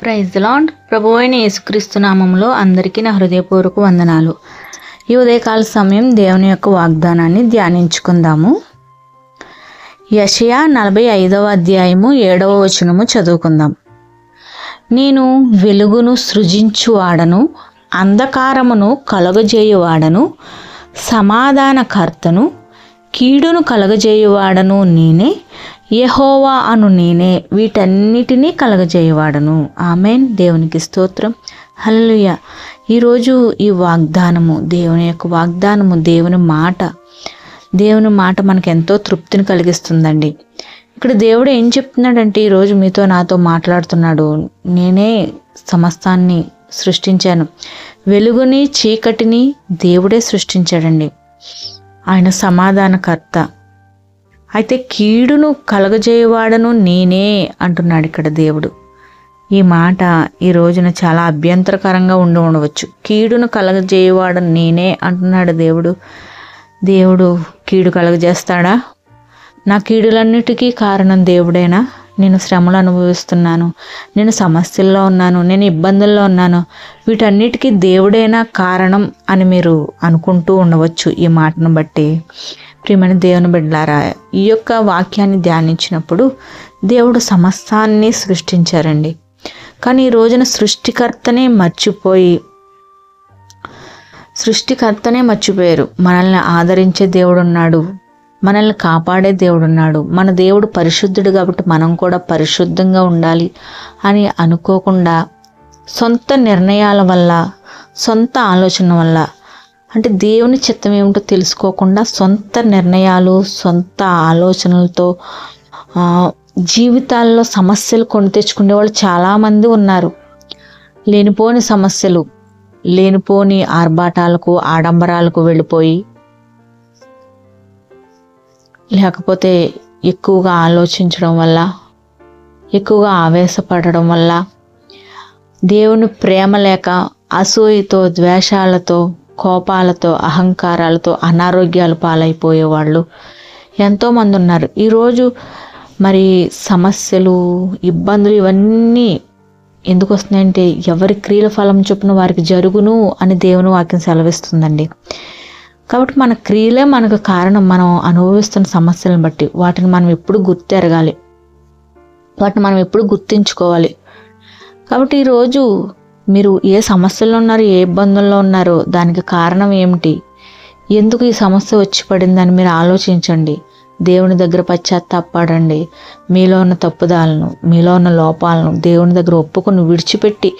Praise the lord. ప్రభువైన యేసుక్రీస్తు నామములో అందరికీ నా హృదయపూర్వక వందనాలు. ఈ ఉదయకాల సమయం దేవుని యొక్క వాగ్దానాన్ని ధ్యానించుకుందాము. యెషయా 45వ అధ్యాయము 7వ వచనము చదువుకుందాం. నేను వెలుగును సృజించువాడను, అంధకారమును కలుగజేయువాడను, సమాధానకర్తను, కీడును కలగజేయువాడను నేనే, యెహోవా అను నేనే, వీటన్నిటినీ కలగజేయువాడను. ఆమేన్. దేవునికి స్తోత్రం. హల్లెలూయా. ఈరోజు ఈ వాగ్దానము, దేవుని యొక్క వాగ్దానము, దేవుని మాట మనకు ఎంతో తృప్తిని కలిగిస్తుందండి. ఇక్కడ దేవుడు ఏం చెప్తున్నాడంటే, ఈరోజు మీతో నాతో మాట్లాడుతున్నాడు. నేనే సమస్తాన్ని సృష్టించాను. వెలుగుని చీకటిని దేవుడే సృష్టించాడండి. ఆయన సమాధానకర్త. అయితే కీడును కలగజేయవాడను నేనే అంటున్నాడు ఇక్కడ దేవుడు. ఈ మాట ఈ రోజున చాలా అభ్యంతరకరంగా ఉండవచ్చు. కీడును కలగజేయవాడను నేనే అంటున్నాడు దేవుడు. దేవుడు కీడు కలగజేస్తాడా? నా కీడులన్నిటికీ కారణం దేవుడేనా? నేను శ్రమలు అనుభవిస్తున్నాను, నేను సమస్యల్లో ఉన్నాను, నేను ఇబ్బందుల్లో ఉన్నాను, వీటన్నిటికీ దేవుడేనా కారణం అని మీరు అనుకుంటూ ఉండవచ్చు ఈ మాటను బట్టి. ప్రియమైన దేవుని బిడ్డలారా, ఈ యొక్క వాక్యాన్ని ధ్యానించినప్పుడు దేవుడు సమస్తాన్ని సృష్టించారండి. కానీ ఈ రోజున సృష్టికర్తనే మర్చిపోయారు. మనల్ని ఆదరించే దేవుడు ఉన్నాడు, మనల్ని కాపాడే దేవుడు ఉన్నాడు. మన దేవుడు పరిశుద్ధుడు కాబట్టి మనం కూడా పరిశుద్ధంగా ఉండాలి అని అనుకోకుండా సొంత నిర్ణయాల వల్ల, సొంత ఆలోచన వల్ల, అంటే దేవుని చిత్తం ఏమిటో తెలుసుకోకుండా సొంత నిర్ణయాలు, సొంత ఆలోచనలతో జీవితాల్లో సమస్యలు కొని తెచ్చుకునే వాళ్ళు చాలామంది ఉన్నారు. లేనిపోని సమస్యలు, లేనిపోని ఆర్భాటాలకు, ఆడంబరాలకు వెళ్ళిపోయి, లేకపోతే ఎక్కువగా ఆలోచించడం వల్ల, ఎక్కువగా ఆవేశపడడం వల్ల, దేవుని ప్రేమ లేక అసూయతో, ద్వేషాలతో, కోపాలతో, అహంకారాలతో అనారోగ్యాలు పాలైపోయేవాళ్ళు ఎంతోమంది ఉన్నారు. ఈరోజు మరి సమస్యలు, ఇబ్బందులు ఇవన్నీ ఎందుకు వస్తున్నాయంటే, ఎవరి క్రియల ఫలం చొప్పున వారికి జరుగును అని దేవుని వాక్యం సెలవిస్తుందండి. కాబట్టి మన క్రియలే మనకు కారణం. మనం అనుభవిస్తున్న సమస్యలను బట్టి వాటిని మనం ఎప్పుడు గుర్తెరగాలి, వాటిని మనం ఎప్పుడు గుర్తించుకోవాలి. కాబట్టి ఈరోజు మీరు ఏ సమస్యల్లో ఉన్నారో, ఏ ఇబ్బందుల్లో ఉన్నారో, దానికి కారణం ఏమిటి, ఎందుకు ఈ సమస్య వచ్చి పడిందని మీరు ఆలోచించండి. దేవుని దగ్గర పశ్చాత్తాపడండి. మీలో ఉన్న తప్పుదాలను, మీలో ఉన్న లోపాలను దేవుని దగ్గర ఒప్పుకొని విడిచిపెట్టి,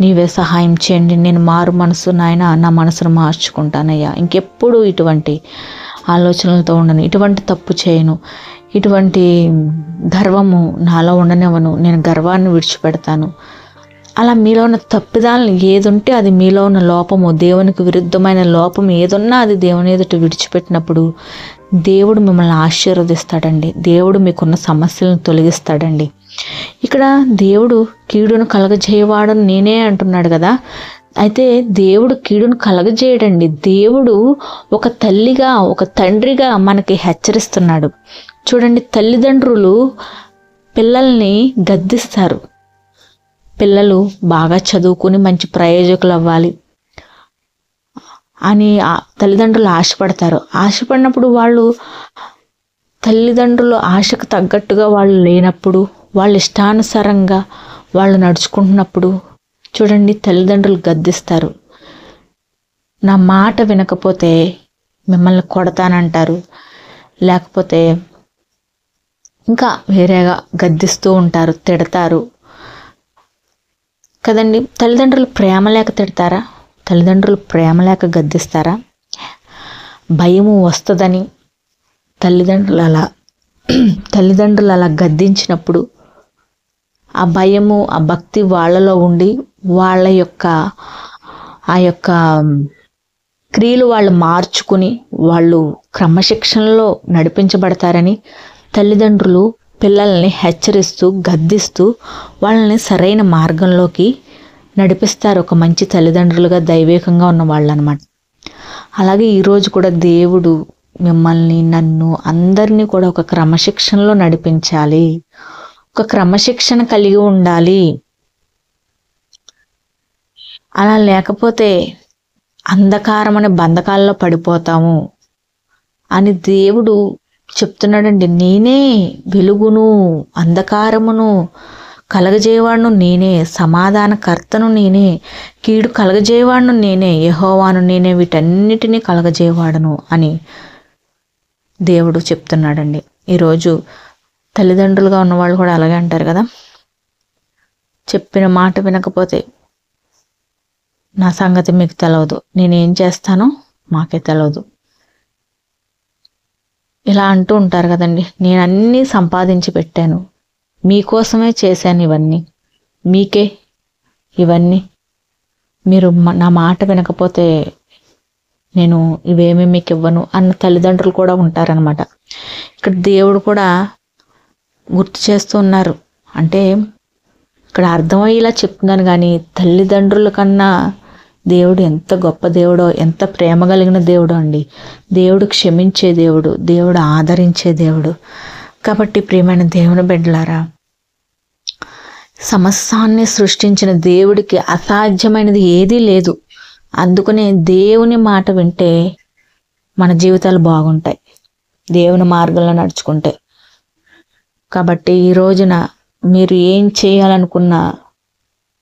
నీవే సహాయం చేయండి, నేను మారు మనసు నాయన, నా మనసును మార్చుకుంటానయ్యా, ఇంకెప్పుడు ఇటువంటి ఆలోచనలతో ఉండను, ఇటువంటి తప్పు చేయను, ఇటువంటి గర్వము నాలో ఉండనివ్వను, నేను గర్వాన్ని విడిచిపెడతాను. అలా మీలో ఉన్న తప్పిదాలను ఏదుంటే అది, మీలో ఉన్న లోపము, దేవునికి విరుద్ధమైన లోపం ఏదున్నా అది దేవుని ఎదుట విడిచిపెట్టినప్పుడు దేవుడు మిమ్మల్ని ఆశీర్వదిస్తాడండి. దేవుడు మీకున్న సమస్యలను తొలగిస్తాడండి. ఇక్కడ దేవుడు కీడును కలగజేయవాడని నేనే అంటున్నాడు కదా. అయితే దేవుడు కీడును కలగజేయడండి. దేవుడు ఒక తల్లిగా, ఒక తండ్రిగా మనకి హెచ్చరిస్తున్నాడు. చూడండి, తల్లిదండ్రులు పిల్లల్ని గద్దిస్తారు. పిల్లలు బాగా చదువుకుని మంచి ప్రయోజకులు అవ్వాలి అని తల్లిదండ్రులు ఆశపడతారు. ఆశపడినప్పుడు వాళ్ళు తల్లిదండ్రులు ఆశకు తగ్గట్టుగా వాళ్ళు లేనప్పుడు, వాళ్ళ ఇష్టానుసారంగా వాళ్ళు నడుచుకుంటున్నప్పుడు చూడండి, తల్లిదండ్రులు గద్దిస్తారు. నా మాట వినకపోతే మిమ్మల్ని కొడతానంటారు, లేకపోతే ఇంకా వేరేగా గద్దిస్తూ ఉంటారు, తిడతారు కదండి. తల్లిదండ్రులు ప్రేమ లేక తిడతారా? తల్లిదండ్రులు ప్రేమ లేక గద్దిస్తారా? భయము వస్తుందని తల్లిదండ్రులు అలా గద్దించినప్పుడు ఆ భయము, ఆ భక్తి వాళ్ళలో ఉండి వాళ్ళ యొక్క ఆ యొక్క క్రియలు వాళ్ళు మార్చుకుని వాళ్ళు క్రమశిక్షణలో నడిపించబడతారని తల్లిదండ్రులు పిల్లల్ని హెచ్చరిస్తూ, గద్దిస్తూ వాళ్ళని సరైన మార్గంలోకి నడిపిస్తారు. ఒక మంచి తల్లిదండ్రులుగా, దైవికంగా ఉన్న వాళ్ళు అన్నమాట. అలాగే ఈరోజు కూడా దేవుడు మిమ్మల్ని, నన్ను, అందరినీ కూడా ఒక క్రమశిక్షణలో నడిపించాలి, ఒక క్రమశిక్షణ కలిగి ఉండాలి. అలా లేకపోతే అంధకారం అనే బంధకాల్లో పడిపోతాము అని దేవుడు చెప్తున్నాడండి. నేనే వెలుగును అంధకారమును కలగజేవాడును నేనే, సమాధానకర్తను నేనే, కీడు కలగజేవాడును నేనే, యెహోవాను నేనే, వీటన్నిటినీ కలగజేవాడును అని దేవుడు చెప్తున్నాడండి. ఈరోజు తల్లిదండ్రులుగా ఉన్నవాళ్ళు కూడా అలాగే అంటారు కదా, చెప్పిన మాట వినకపోతే నా సంగతి మీకు తెలవదు, నేనేం చేస్తానో మాకే తెలవదు, ఇలా అంటూ ఉంటారు కదండి. నేను అన్నీ సంపాదించి పెట్టాను, మీకోసమే చేశాను ఇవన్నీ, మీకే ఇవన్నీ, మీరు నా మాట వినకపోతే నేను ఇవేమీ మీకు ఇవ్వను అన్న తల్లిదండ్రులు కూడా ఉంటారనమాట. ఇక్కడ దేవుడు కూడా గుర్తు చేస్తూ ఉన్నారు. అంటే ఇక్కడ అర్థమయ్యేలా చెప్తున్నాను కానీ తల్లిదండ్రుల కన్నా దేవుడు ఎంత గొప్ప దేవుడో, ఎంత ప్రేమ కలిగిన దేవుడో అండి. దేవుడు క్షమించే దేవుడు, దేవుడు ఆదరించే దేవుడు. కాబట్టి ప్రియమైన దేవుని బిడ్డలారా, సమస్తాన్ని సృష్టించిన దేవుడికి అసాధ్యమైనది ఏదీ లేదు. అందుకనే దేవుని మాట వింటే మన జీవితాలు బాగుంటాయి, దేవుని మార్గంలో నడుచుకుంటే. కాబట్టి ఈ రోజున మీరు ఏం చేయాలనుకున్నా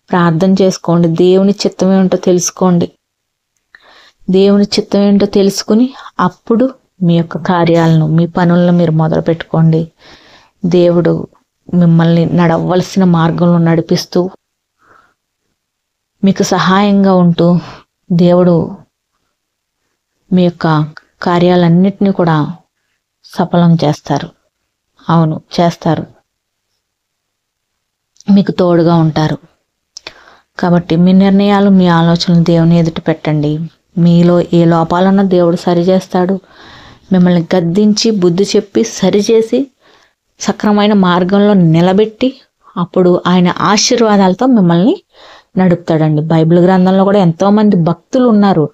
ప్రార్థన చేసుకోండి, దేవుని చిత్తం ఏంటో తెలుసుకోండి. దేవుని చిత్తం ఏంటో తెలుసుకుని అప్పుడు మీ యొక్క కార్యాలను, మీ పనులను మీరు మొదలు పెట్టుకోండి. దేవుడు మిమ్మల్ని నడవలసిన మార్గంలో నడిపిస్తూ మీకు సహాయంగా ఉంటూ దేవుడు మీ యొక్క కార్యాలన్నిటినీ కూడా సఫలం చేస్తారు. అవును, చేస్తారు. మీకు తోడుగా ఉంటారు. కాబట్టి మీ నిర్ణయాలు, మీ ఆలోచనలు దేవుని ఎదుట పెట్టండి. మీలో ఏ లోపాలన్నా దేవుడు సరిచేస్తాడు. మిమ్మల్ని గద్దించి బుద్ధి చెప్పి సరిచేసి సక్రమైన మార్గంలో నిలబెట్టి అప్పుడు ఆయన ఆశీర్వాదాలతో మిమ్మల్ని నడుపుతాడండి. బైబిల్ గ్రంథంలో కూడా ఎంతోమంది భక్తులు ఉన్నారు,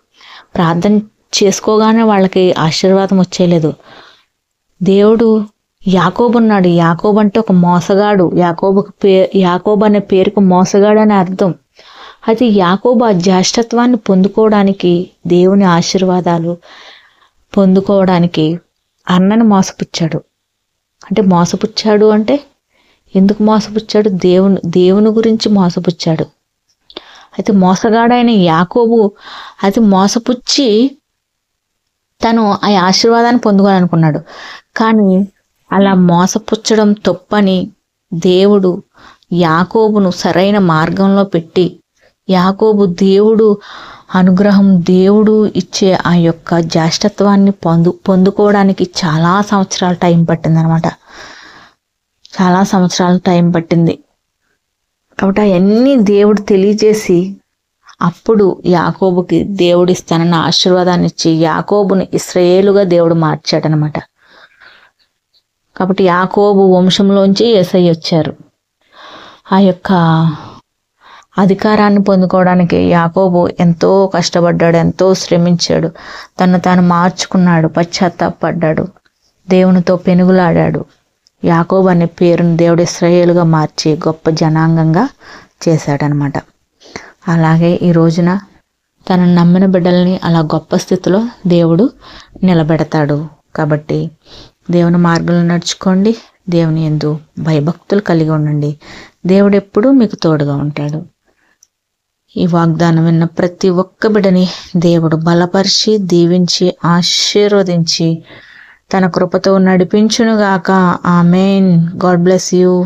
ప్రార్థన చేసుకోగానే వాళ్ళకి ఆశీర్వాదం వచ్చేయలేదు. దేవుడు యాకోబు ఉన్నాడు. యాకోబు అంటే ఒక మోసగాడు. యాకోబు అనే పేరుకు మోసగాడు అని అర్థం. అయితే యాకోబు ఆ జ్యేష్ఠత్వాన్ని పొందుకోవడానికి, దేవుని ఆశీర్వాదాలు పొందుకోవడానికి అన్నను మోసపుచ్చాడు. అంటే మోసపుచ్చాడు అంటే ఎందుకు మోసపుచ్చాడు? దేవుని గురించి మోసపుచ్చాడు. అయితే మోసగాడైన యాకోబు అది మోసపుచ్చి తను ఆ ఆశీర్వాదాన్ని పొందుకోవాలనుకున్నాడు. కానీ అలా మోసపుచ్చడం తప్పని దేవుడు యాకోబును సరైన మార్గంలో పెట్టి, యాకోబు దేవుడు అనుగ్రహం, దేవుడు ఇచ్చే ఆ యొక్క జ్యేష్ఠత్వాన్ని పొందుకోవడానికి చాలా సంవత్సరాలు టైం పట్టిందనమాట. చాలా సంవత్సరాలు టైం పట్టింది. కాబట్టి అవన్నీ దేవుడు తెలియజేసి అప్పుడు యాకోబుకి దేవుడు ఇస్తానన్న ఆశీర్వాదాన్ని ఇచ్చి యాకోబుని ఇశ్రాయేలుగా దేవుడు మార్చాడనమాట. కాబట్టి యాకోబు వంశంలోంచి యేసయ్య వచ్చారు. ఆ యొక్క అధికారాన్ని పొందుకోవడానికి యాకోబు ఎంతో కష్టపడ్డాడు, ఎంతో శ్రమించాడు, తను తాను మార్చుకున్నాడు, పశ్చాత్తాపడ్డాడు, దేవునితో పెనుగులాడాడు. యాకోబు అనే పేరును దేవుడు ఇశ్రాయేలుగా మార్చి గొప్ప జనాంగంగా చేశాడనమాట. అలాగే ఈ రోజున తనను నమ్మిన బిడ్డల్ని అలా గొప్ప స్థితిలో దేవుడు నిలబెడతాడు. కాబట్టి దేవుని మార్గంలో నడుచుకోండి, దేవుని యందు భయభక్తులు కలిగి ఉండండి. దేవుడు ఎప్పుడూ మీకు తోడుగా ఉంటాడు. ఈ వాగ్దానం విన్న ప్రతి ఒక్క బిడ్డని దేవుడు బలపరిచి, దీవించి, ఆశీర్వదించి తన కృపతో నడిపించునుగాక. ఆమేన్. God bless you.